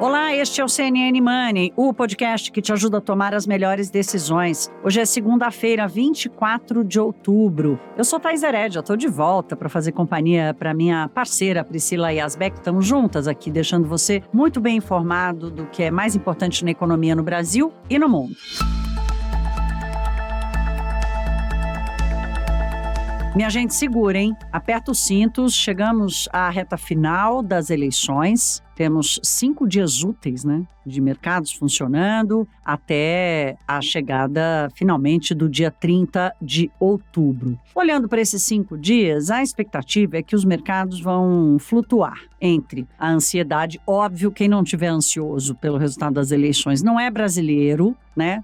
Olá, este é o CNN Money, o podcast que te ajuda a tomar as melhores decisões. Hoje é segunda-feira, 24 de outubro. Eu sou Thais Herédia, estou de volta para fazer companhia para minha parceira Priscila Yazbek. Estamos juntas aqui, deixando você muito bem informado do que é mais importante na economia no Brasil e no mundo. Minha gente, segura, hein? Aperta os cintos, chegamos à reta final das eleições. Temos 5 dias úteis, de mercados funcionando até a chegada, finalmente, do dia 30 de outubro. Olhando para esses 5 dias, a expectativa é que os mercados vão flutuar entre a ansiedade. Óbvio, quem não estiver ansioso pelo resultado das eleições não é brasileiro,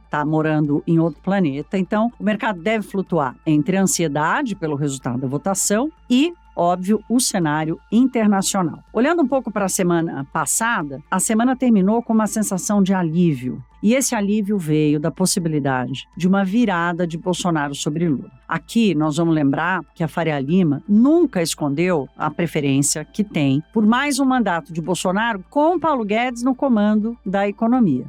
está morando em outro planeta. Então, o mercado deve flutuar entre a ansiedade pelo resultado da votação e, óbvio, o cenário internacional. Olhando um pouco para a semana passada, a semana terminou com uma sensação de alívio. E esse alívio veio da possibilidade de uma virada de Bolsonaro sobre Lula. Aqui nós vamos lembrar que a Faria Lima nunca escondeu a preferência que tem por mais um mandato de Bolsonaro com Paulo Guedes no comando da economia,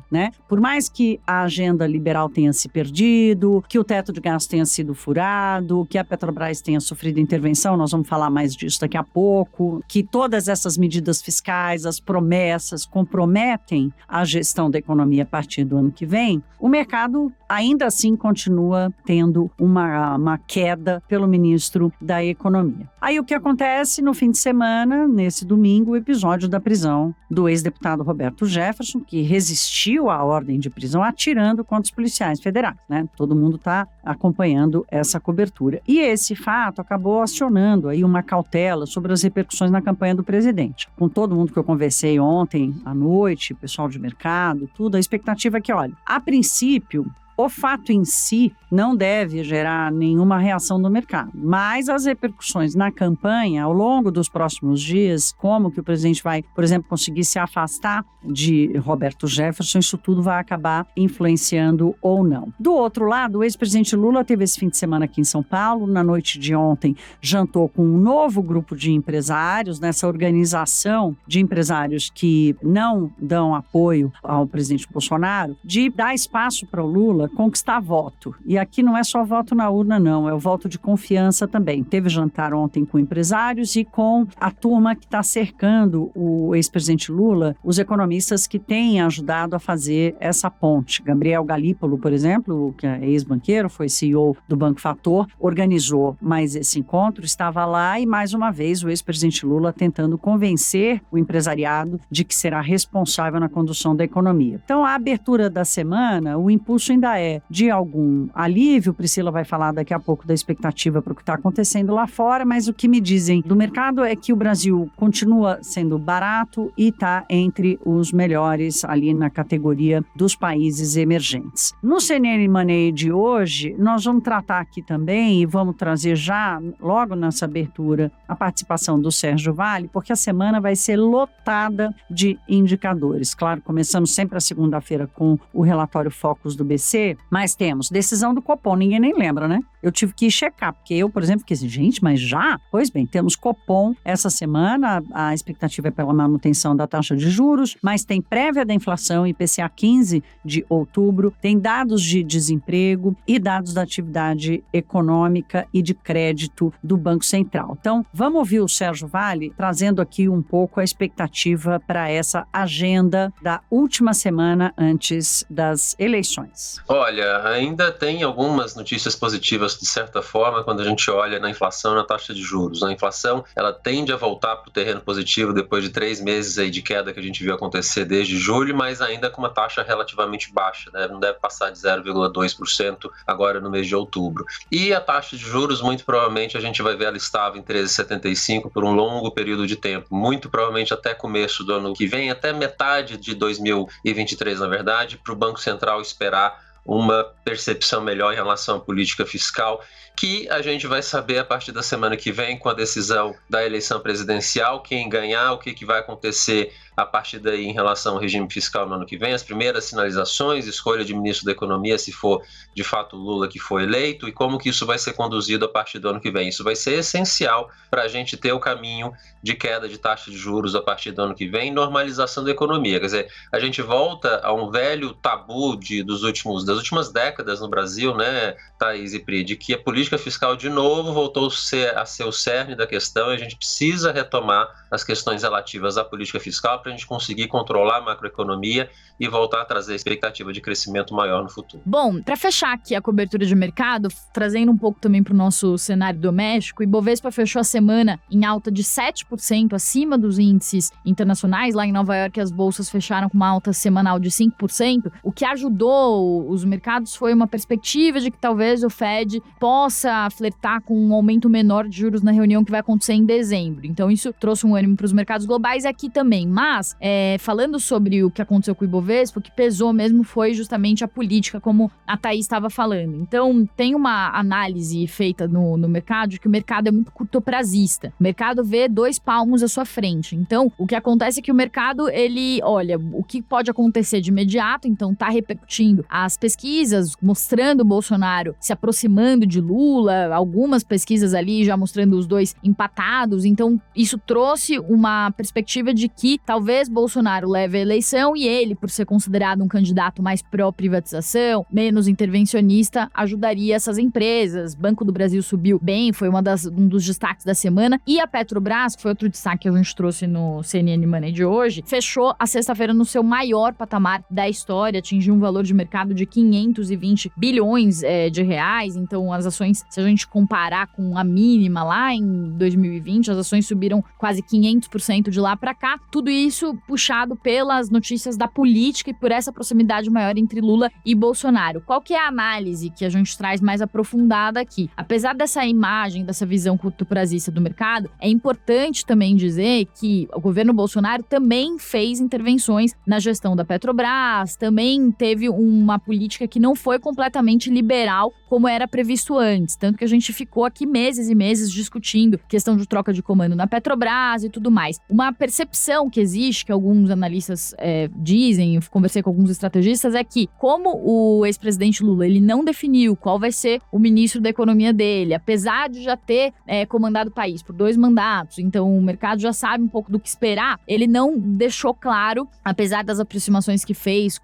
Por mais que a agenda liberal tenha se perdido, que o teto de gastos tenha sido furado, que a Petrobras tenha sofrido intervenção, nós vamos falar mais disso daqui a pouco, que todas essas medidas fiscais, as promessas comprometem a gestão da economia a partir do ano que vem, o mercado ainda assim continua tendo uma queda pelo ministro da Economia. Aí o que acontece no fim de semana, nesse domingo, o episódio da prisão do ex-deputado Roberto Jefferson, que resistiu à ordem de prisão atirando contra os policiais federais, Todo mundo está acompanhando essa cobertura. E esse fato acabou acionando aí uma cautela sobre as repercussões na campanha do presidente. Com todo mundo que eu conversei ontem à noite, pessoal de mercado, tudo, a expectativa é que, olha, a princípio, o fato em si não deve gerar nenhuma reação no mercado, mas as repercussões na campanha ao longo dos próximos dias, como que o presidente vai, por exemplo, conseguir se afastar de Roberto Jefferson, isso tudo vai acabar influenciando ou não. Do outro lado, o ex-presidente Lula teve esse fim de semana aqui em São Paulo, na noite de ontem jantou com um novo grupo de empresários, nessa organização de empresários que não dão apoio ao presidente Bolsonaro, de dar espaço para o Lula conquistar voto. E aqui não é só voto na urna, não, é o voto de confiança também. Teve jantar ontem com empresários e com a turma que está cercando o ex-presidente Lula, os economistas que têm ajudado a fazer essa ponte. Gabriel Galípolo, por exemplo, que é ex-banqueiro, foi CEO do Banco Fator, organizou mais esse encontro, estava lá e, mais uma vez, o ex-presidente Lula tentando convencer o empresariado de que será responsável na condução da economia. Então, a abertura da semana, o impulso ainda é de algum alívio. Priscila vai falar daqui a pouco da expectativa para o que está acontecendo lá fora, mas o que me dizem do mercado é que o Brasil continua sendo barato e está entre os melhores ali na categoria dos países emergentes. No CNN Money de hoje, nós vamos tratar aqui também e vamos trazer já, logo nessa abertura, a participação do Sérgio Valli, porque a semana vai ser lotada de indicadores. Claro, começamos sempre a segunda-feira com o relatório Focus do BC, mas temos decisão do Copom, ninguém nem lembra, Eu tive que checar, porque eu, por exemplo, fiquei assim, gente, mas já? Pois bem, temos Copom essa semana, a expectativa é pela manutenção da taxa de juros, mas tem prévia da inflação, IPCA 15 de outubro, tem dados de desemprego e dados da atividade econômica e de crédito do Banco Central. Então, vamos ouvir o Sérgio Valli trazendo aqui um pouco a expectativa para essa agenda da última semana antes das eleições. Olha, ainda tem algumas notícias positivas de certa forma quando a gente olha na inflação e na taxa de juros. A inflação, ela tende a voltar para o terreno positivo depois de 3 meses aí de queda que a gente viu acontecer desde julho, mas ainda com uma taxa relativamente baixa, Não deve passar de 0,2% agora no mês de outubro. E a taxa de juros, muito provavelmente, a gente vai ver ela estável em 13,75 por um longo período de tempo, muito provavelmente até começo do ano que vem, até metade de 2023, na verdade, para o Banco Central esperar uma percepção melhor em relação à política fiscal que a gente vai saber a partir da semana que vem, com a decisão da eleição presidencial, quem ganhar, o que vai acontecer a partir daí em relação ao regime fiscal no ano que vem, as primeiras sinalizações, escolha de ministro da Economia, se for de fato Lula que for eleito, e como que isso vai ser conduzido a partir do ano que vem. Isso vai ser essencial para a gente ter o caminho de queda de taxa de juros a partir do ano que vem, normalização da economia. Quer dizer, a gente volta a um velho tabu das últimas décadas no Brasil, né, Thaís e Pri, de que a política fiscal de novo voltou a ser o cerne da questão, e a gente precisa retomar as questões relativas à política fiscal para a gente conseguir controlar a macroeconomia e voltar a trazer a expectativa de crescimento maior no futuro. Bom, para fechar aqui a cobertura de mercado, trazendo um pouco também para o nosso cenário doméstico, o Ibovespa fechou a semana em alta de 7%, acima dos índices internacionais. Lá em Nova York, as bolsas fecharam com uma alta semanal de 5%. O que ajudou os mercados foi uma perspectiva de que talvez o Fed possa flertar com um aumento menor de juros na reunião que vai acontecer em dezembro. Então, isso trouxe um ânimo para os mercados globais e aqui também. Mas, falando sobre o que aconteceu com o Ibovespa, o que pesou mesmo foi justamente a política, como a Thaís estava falando. Então, tem uma análise feita no mercado de que o mercado é muito curtoprazista. O mercado vê 2 palmos à sua frente. Então, o que acontece é que o mercado, ele olha o que pode acontecer de imediato, então está repercutindo as pesquisas, mostrando o Bolsonaro se aproximando de Lula, algumas pesquisas ali já mostrando os dois empatados. Então, isso trouxe uma perspectiva de que talvez Bolsonaro leve a eleição e ele, por ser considerado um candidato mais pró-privatização, menos intervencionista, ajudaria essas empresas. Banco do Brasil subiu bem, foi um dos destaques da semana. E a Petrobras, que foi outro destaque que a gente trouxe no CNN Money de hoje, fechou a sexta-feira no seu maior patamar da história, atingiu um valor de mercado de 520 bilhões de reais. Então, as ações, se a gente comparar com a mínima lá em 2020, as ações subiram quase 500% de lá para cá. Tudo isso puxado pelas notícias da política e por essa proximidade maior entre Lula e Bolsonaro. Qual que é a análise que a gente traz mais aprofundada aqui? Apesar dessa imagem, dessa visão curtoprazista do mercado, é importante também dizer que o governo Bolsonaro também fez intervenções na gestão da Petrobras, também teve uma política que não foi completamente liberal como era previsto antes, tanto que a gente ficou aqui meses e meses discutindo questão de troca de comando na Petrobras e tudo mais. Uma percepção que existe, que alguns analistas dizem, eu conversei com alguns estrategistas, é que como o ex-presidente Lula ele não definiu qual vai ser o ministro da economia dele, apesar de já ter comandado o país por 2 mandatos, então o mercado já sabe um pouco do que esperar, ele não deixou claro, apesar das aproximações que fez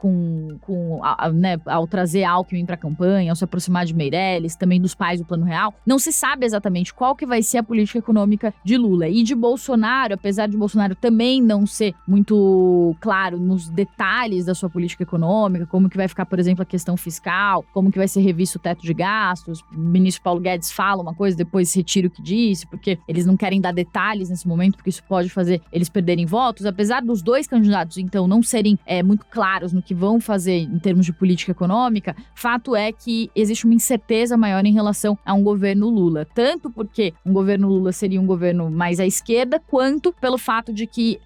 ao trazer Alckmin para a campanha, ao se aproximar de Meirelles, também dos pais do Plano Real, não se sabe exatamente qual que vai ser a política econômica de Lula. E de Bolsonaro, apesar de Bolsonaro também não ser muito claro nos detalhes da sua política econômica, como que vai ficar, por exemplo, a questão fiscal, como que vai ser revisto o teto de gastos. O ministro Paulo Guedes fala uma coisa, depois retira o que disse, porque eles não querem dar detalhes nesse momento, porque isso pode fazer eles perderem votos. Apesar dos 2 candidatos, então, não serem muito claros no que vão fazer em termos de política econômica, fato é que existe uma incerteza maior em relação a um governo Lula. Tanto porque um governo Lula seria um governo mais à esquerda, quanto pelo fato de que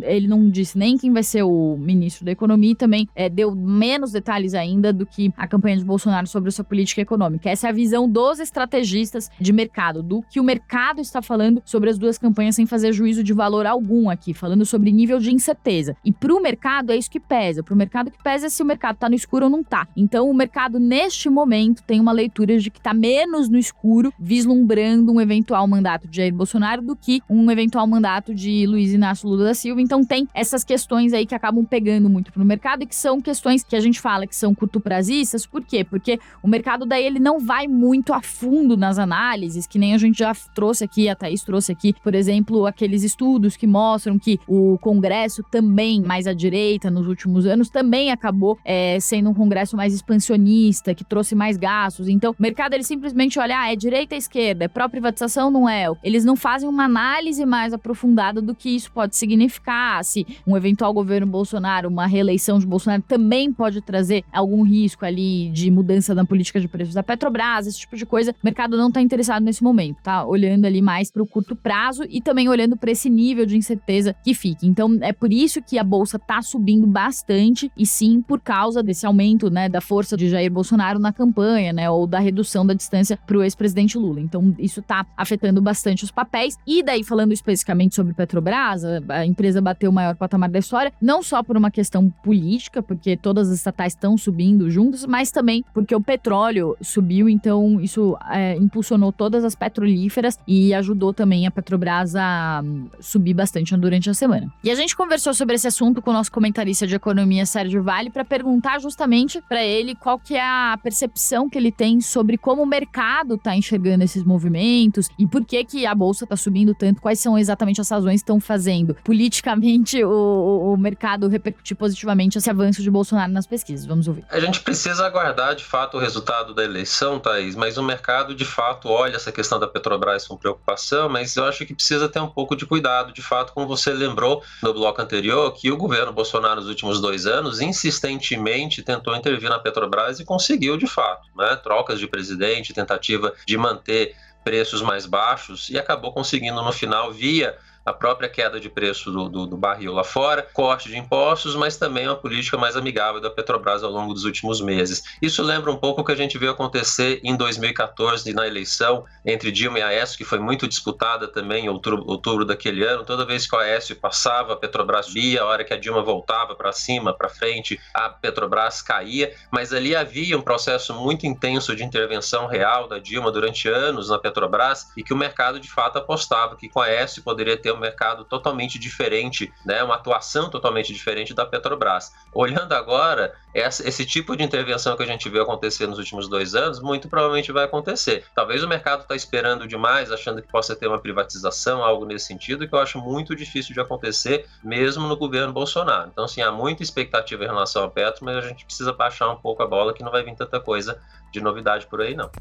ele não disse nem quem vai ser o ministro da economia e também deu menos detalhes ainda do que a campanha de Bolsonaro sobre a sua política econômica. Essa é a visão dos estrategistas de mercado, do que o mercado está falando sobre as 2 campanhas sem fazer juízo de valor algum aqui, falando sobre nível de incerteza. E para o mercado é isso que pesa. Para o mercado que pesa é se o mercado está no escuro ou não está. Então o mercado neste momento tem uma leitura de que está menos no escuro, vislumbrando um eventual mandato de Jair Bolsonaro do que um eventual mandato de Luiz Inácio Lula da Silva. Então tem essas questões aí que acabam pegando muito pro mercado e que são questões que a gente fala que são curtoprazistas. Por quê? Porque o mercado daí ele não vai muito a fundo nas análises, que nem a gente já trouxe aqui, a Thaís trouxe aqui, por exemplo, aqueles estudos que mostram que o Congresso também, mais à direita, nos últimos anos, também acabou sendo um Congresso mais expansionista, que trouxe mais gastos. Então, o mercado ele simplesmente olha, é direita ou esquerda, é pró-privatização, não é? Eles não fazem uma análise mais aprofundada do que isso pode significar, se um eventual governo Bolsonaro, uma reeleição de Bolsonaro também pode trazer algum risco ali de mudança na política de preços da Petrobras, esse tipo de coisa. O mercado não está interessado nesse momento, tá olhando ali mais para o curto prazo e também olhando para esse nível de incerteza que fica. Então, é por isso que a bolsa está subindo bastante e sim por causa desse aumento, né, da força de Jair Bolsonaro na campanha, né, ou da redução da distância para o ex-presidente Lula. Então, isso está afetando bastante os papéis. E daí, falando especificamente sobre Petrobras, a empresa bateu o maior patamar da história, não só por uma questão política, porque todas as estatais estão subindo juntos, mas também porque o petróleo subiu, então isso impulsionou todas as petrolíferas e ajudou também a Petrobras a subir bastante durante a semana. E a gente conversou sobre esse assunto com o nosso comentarista de economia, Sérgio Vale, para perguntar justamente para ele qual que é a percepção que ele tem sobre como o mercado está enxergando esses movimentos e por que a bolsa está subindo tanto, quais são exatamente as razões que estão fazendo politicamente o mercado repercutir positivamente esse avanço de Bolsonaro nas pesquisas. Vamos ouvir. A gente precisa aguardar, de fato, o resultado da eleição, Thaís, mas o mercado, de fato, olha essa questão da Petrobras com preocupação, mas eu acho que precisa ter um pouco de cuidado, de fato, como você lembrou no bloco anterior, que o governo Bolsonaro, nos últimos 2 anos, insistentemente tentou intervir na Petrobras e conseguiu, de fato, né? Trocas de presidente, tentativa de manter preços mais baixos e acabou conseguindo, no final, via a própria queda de preço do barril lá fora, corte de impostos, mas também uma política mais amigável da Petrobras ao longo dos últimos meses. Isso lembra um pouco o que a gente viu acontecer em 2014 na eleição entre Dilma e Aécio, que foi muito disputada também em outubro daquele ano. Toda vez que o Aécio passava, a Petrobras via, a hora que a Dilma voltava para cima, para frente, a Petrobras caía, mas ali havia um processo muito intenso de intervenção real da Dilma durante anos na Petrobras e que o mercado de fato apostava que com a Aécio poderia ter um mercado totalmente diferente, né, uma atuação totalmente diferente da Petrobras. Olhando agora, esse tipo de intervenção que a gente viu acontecer nos últimos 2 anos, muito provavelmente vai acontecer. Talvez o mercado está esperando demais, achando que possa ter uma privatização, algo nesse sentido, que eu acho muito difícil de acontecer, mesmo no governo Bolsonaro. Então, sim, há muita expectativa em relação à Petro, mas a gente precisa baixar um pouco a bola, que não vai vir tanta coisa de novidade por aí, não.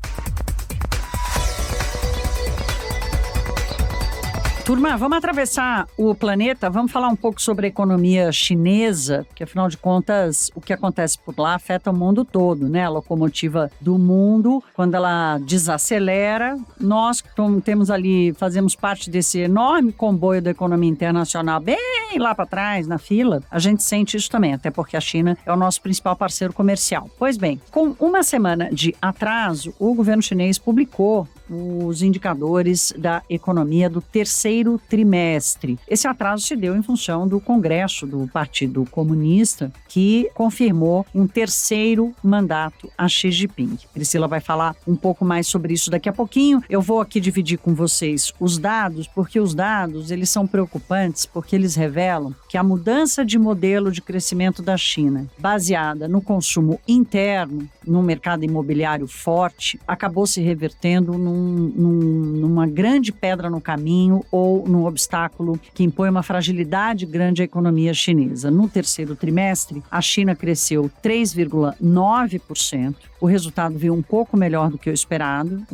Turma, vamos atravessar o planeta, vamos falar um pouco sobre a economia chinesa, que afinal de contas, o que acontece por lá afeta o mundo todo, né? A locomotiva do mundo, quando ela desacelera, nós temos ali, fazemos parte desse enorme comboio da economia internacional, bem lá para trás, na fila, a gente sente isso também, até porque a China é o nosso principal parceiro comercial. Pois bem, com uma semana de atraso, o governo chinês publicou os indicadores da economia do terceiro trimestre. Esse atraso se deu em função do Congresso do Partido Comunista, que confirmou um terceiro mandato a Xi Jinping. Priscila vai falar um pouco mais sobre isso daqui a pouquinho. Eu vou aqui dividir com vocês os dados, porque os dados eles são preocupantes, porque eles revelam que a mudança de modelo de crescimento da China, baseada no consumo interno, no mercado imobiliário forte, acabou se revertendo numa grande pedra no caminho ou num obstáculo que impõe uma fragilidade grande à economia chinesa. No terceiro trimestre, a China cresceu 3,9%. O resultado veio um pouco melhor do que o esperado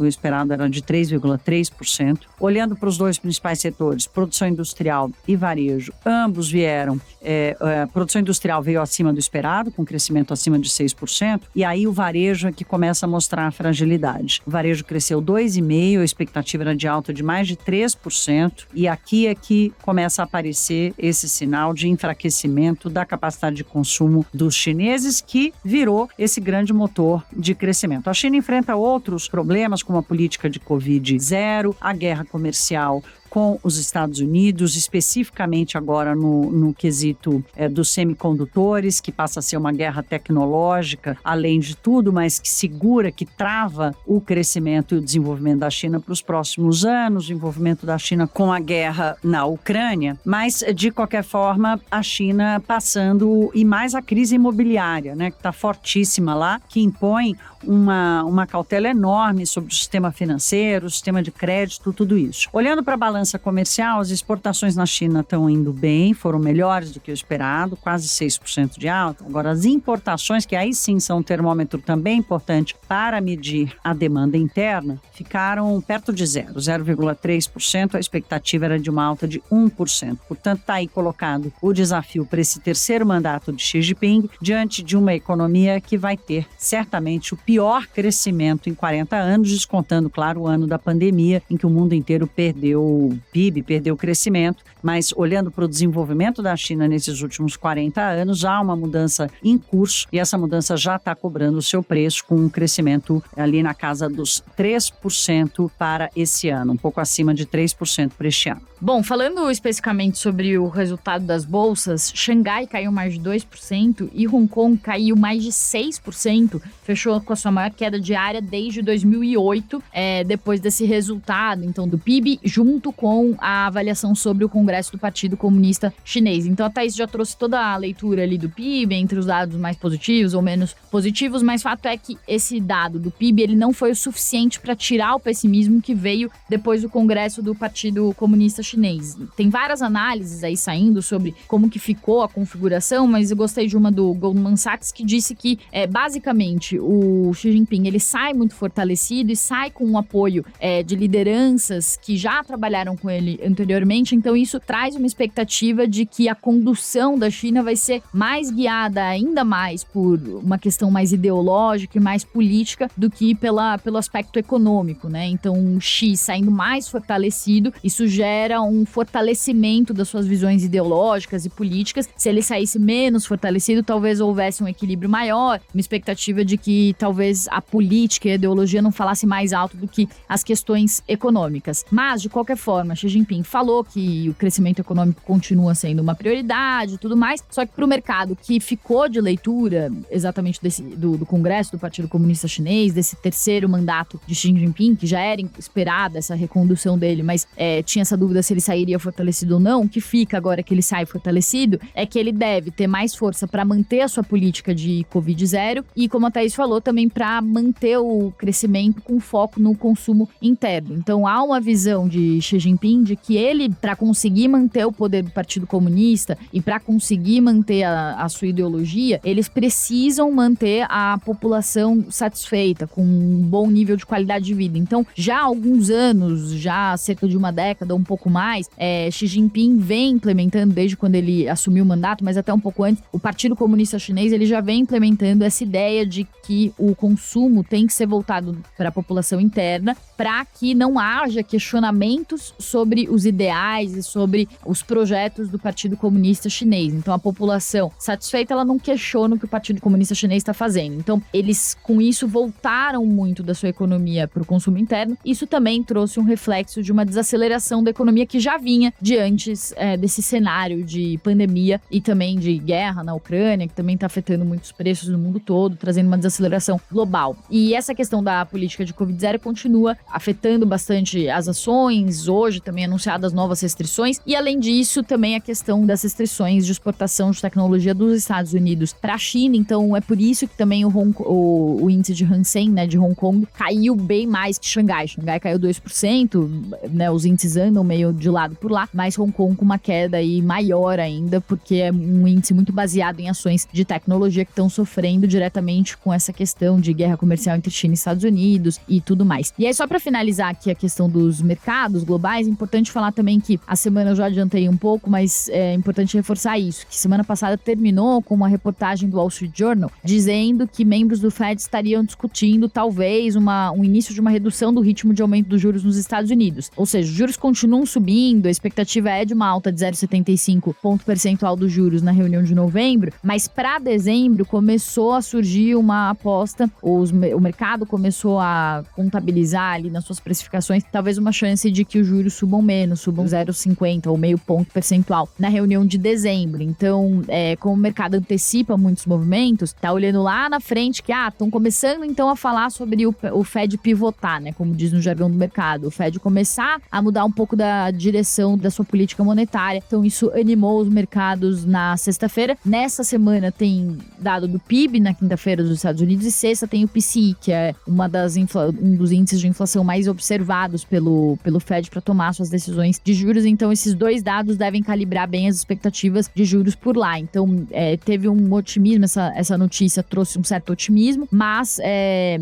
era de 3,3%. Olhando para os 2 principais setores, produção industrial e varejo, ambos vieram, a produção industrial veio acima do esperado, com crescimento acima de 6%, e aí o varejo é que começa a mostrar a fragilidade. O varejo cresceu 2,5%, a expectativa era de alta de mais de 3%, e aqui é que começa a aparecer esse sinal de enfraquecimento da capacidade de consumo dos chineses, que virou esse grande motor de crescimento. A China enfrenta outros problemas, como a política de Covid-0, a guerra comercial com os Estados Unidos, especificamente agora no quesito dos semicondutores, que passa a ser uma guerra tecnológica, além de tudo, mas que segura, que trava o crescimento e o desenvolvimento da China para os próximos anos, o envolvimento da China com a guerra na Ucrânia, mas, de qualquer forma, a China passando, e mais a crise imobiliária, né, que está fortíssima lá, que impõe uma cautela enorme sobre o sistema financeiro, o sistema de crédito, tudo isso. Olhando para a balança comercial, as exportações na China estão indo bem, foram melhores do que o esperado, quase 6% de alta. Agora, as importações, que aí sim são um termômetro também importante para medir a demanda interna, ficaram perto de 0,3%, a expectativa era de uma alta de 1%. Portanto, está aí colocado o desafio para esse terceiro mandato de Xi Jinping, diante de uma economia que vai ter certamente o pior crescimento em 40 anos, descontando, claro, o ano da pandemia, em que o mundo inteiro perdeu o PIB perdeu crescimento, mas olhando para o desenvolvimento da China nesses últimos 40 anos, há uma mudança em curso e essa mudança já está cobrando o seu preço com um crescimento ali na casa dos 3% para esse ano, um pouco acima de 3% para este ano. Bom, falando especificamente sobre o resultado das bolsas, Xangai caiu mais de 2% e Hong Kong caiu mais de 6%, fechou com a sua maior queda diária desde 2008, depois desse resultado, então, do PIB, junto com a avaliação sobre o Congresso do Partido Comunista Chinês. Então, a Thaís já trouxe toda a leitura ali do PIB, entre os dados mais positivos ou menos positivos, mas fato é que esse dado do PIB, ele não foi o suficiente para tirar o pessimismo que veio depois do Congresso do Partido Comunista Chinês. Tem várias análises aí saindo sobre como que ficou a configuração, mas eu gostei de uma do Goldman Sachs que disse que, basicamente, o Xi Jinping, ele sai muito fortalecido e sai com um apoio de lideranças que já trabalharam com ele anteriormente, então isso traz uma expectativa de que a condução da China vai ser mais guiada ainda mais por uma questão mais ideológica e mais política do que pelo aspecto econômico, né? Então, o Xi saindo mais fortalecido, isso gera um fortalecimento das suas visões ideológicas e políticas. Se ele saísse menos fortalecido, talvez houvesse um equilíbrio maior, uma expectativa de que talvez a política e a ideologia não falasse mais alto do que as questões econômicas. Mas, de qualquer forma, Xi Jinping falou que o crescimento econômico continua sendo uma prioridade e tudo mais, só que para o mercado que ficou de leitura exatamente do Congresso do Partido Comunista Chinês, desse terceiro mandato de Xi Jinping, que já era esperada essa recondução dele, mas tinha essa dúvida se ele sairia fortalecido ou não, o que fica agora que ele sai fortalecido é que ele deve ter mais força para manter a sua política de Covid-0 e, como a Thaís falou, também para manter o crescimento com foco no consumo interno. Então, há uma visão de Xi Jinping de que ele, para conseguir manter o poder do Partido Comunista e para conseguir manter a sua ideologia, eles precisam manter a população satisfeita, com um bom nível de qualidade de vida. Então, já há alguns anos, já há cerca de uma década, um pouco mais, Xi Jinping vem implementando, desde quando ele assumiu o mandato, mas até um pouco antes, o Partido Comunista Chinês, ele já vem implementando essa ideia de que o consumo tem que ser voltado para a população interna, para que não haja questionamentos sobre os ideais e sobre os projetos do Partido Comunista Chinês. Então, a população satisfeita, ela não questiona o que o Partido Comunista Chinês está fazendo. Então, eles, com isso, voltaram muito da sua economia para o consumo interno. Isso também trouxe um reflexo de uma desaceleração da economia que já vinha de antes desse cenário de pandemia e também de guerra na Ucrânia, que também está afetando muitos preços no mundo todo, trazendo uma desaceleração global. E essa questão da política de Covid-0 continua afetando bastante as ações, hoje também anunciadas novas restrições, e além disso também a questão das restrições de exportação de tecnologia dos Estados Unidos para a China. Então é por isso que também o índice de Hang Seng, né, de Hong Kong, caiu bem mais que Xangai. Xangai caiu 2%, né, os índices andam meio de lado por lá, mas Hong Kong com uma queda aí maior ainda, porque é um índice muito baseado em ações de tecnologia que estão sofrendo diretamente com essa questão de guerra comercial entre China e Estados Unidos e tudo mais. E aí, só para finalizar aqui a questão dos mercados globais, é importante falar também que a semana eu já adiantei um pouco, mas é importante reforçar isso, que semana passada terminou com uma reportagem do Wall Street Journal dizendo que membros do Fed estariam discutindo talvez um início de uma redução do ritmo de aumento dos juros nos Estados Unidos. Ou seja, os juros continuam subindo, a expectativa é de uma alta de 0,75 ponto percentual dos juros na reunião de novembro, mas para dezembro começou a surgir uma aposta, o mercado começou a contabilizar ali nas suas precificações, talvez uma chance de que os juros subam menos, subam 0,50 ou meio ponto percentual na reunião de dezembro. Então, como o mercado antecipa muitos movimentos, tá olhando lá na frente que, estão começando então a falar sobre o Fed pivotar, né, como diz no jargão do mercado, o Fed começar a mudar um pouco da direção da sua política monetária. Então, isso animou os mercados na sexta-feira. Nessa semana tem dado do PIB na quinta-feira dos Estados Unidos e sexta tem o PCI, que é um dos índices de inflação mais observados pelo Fed para tomar suas decisões de juros. Então, esses dois dados devem calibrar bem as expectativas de juros por lá. Então, teve um otimismo, essa notícia trouxe um certo otimismo, mas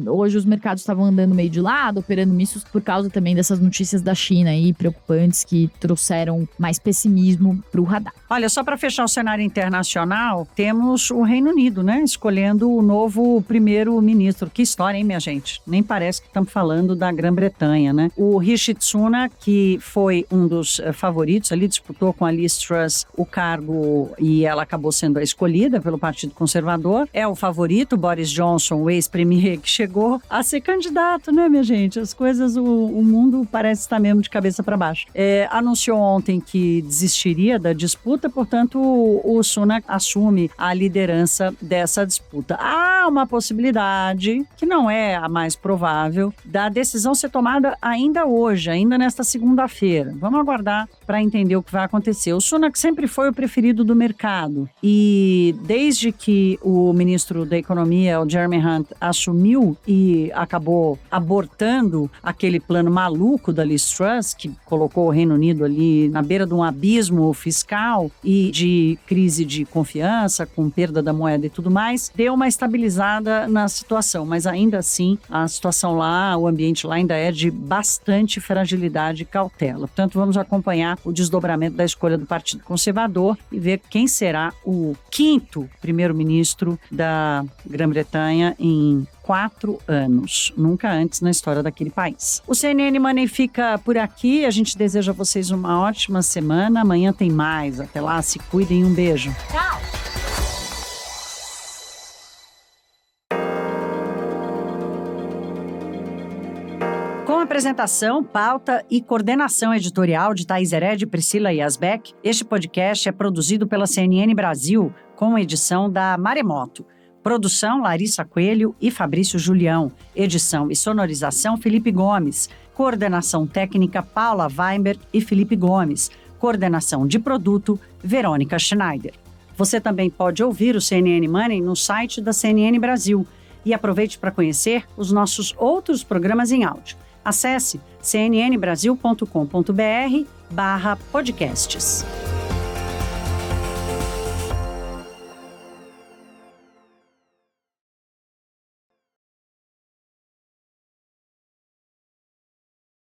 hoje os mercados estavam andando meio de lado, operando mistos por causa também dessas notícias da China aí, preocupantes, que trouxeram mais pessimismo para o radar. Olha, só para fechar o cenário internacional, temos o Reino Unido, né, escolhendo o novo primeiro-ministro. Que história, hein, minha gente? Nem parece que estamos falando da Grã-Bretanha, né? O Rishi Sunak, que que foi um dos favoritos ali, disputou com a Liz Truss o cargo e ela acabou sendo a escolhida pelo Partido Conservador. É o favorito, Boris Johnson, o ex-premier, que chegou a ser candidato, né, minha gente? As coisas, o mundo parece estar mesmo de cabeça para baixo. Anunciou ontem que desistiria da disputa, portanto, o Sunak assume a liderança dessa disputa. Há uma possibilidade, que não é a mais provável, da decisão ser tomada ainda hoje, ainda nesta segunda-feira. Vamos aguardar para entender o que vai acontecer. O Sunak sempre foi o preferido do mercado e desde que o ministro da Economia, o Jeremy Hunt, assumiu e acabou abortando aquele plano maluco da Liz Truss, que colocou o Reino Unido ali na beira de um abismo fiscal e de crise de confiança, com perda da moeda e tudo mais, deu uma estabilizada na situação, mas ainda assim a situação lá, o ambiente lá ainda é de bastante fragilidade e cautela. Portanto, vamos acompanhar o desdobramento da escolha do Partido Conservador e ver quem será o 5º primeiro-ministro da Grã-Bretanha em 4 anos, nunca antes na história daquele país. O CNN Money fica por aqui, a gente deseja a vocês uma ótima semana, amanhã tem mais, até lá, se cuidem, um beijo. Tchau! Com apresentação, pauta e coordenação editorial de Thaís Hered e Priscila Yazbek, este podcast é produzido pela CNN Brasil, com edição da Maremoto. Produção, Larissa Coelho e Fabrício Julião. Edição e sonorização, Felipe Gomes. Coordenação técnica, Paula Weinberg e Felipe Gomes. Coordenação de produto, Verônica Schneider. Você também pode ouvir o CNN Money no site da CNN Brasil. E aproveite para conhecer os nossos outros programas em áudio. Acesse cnnbrasil.com.br/podcasts.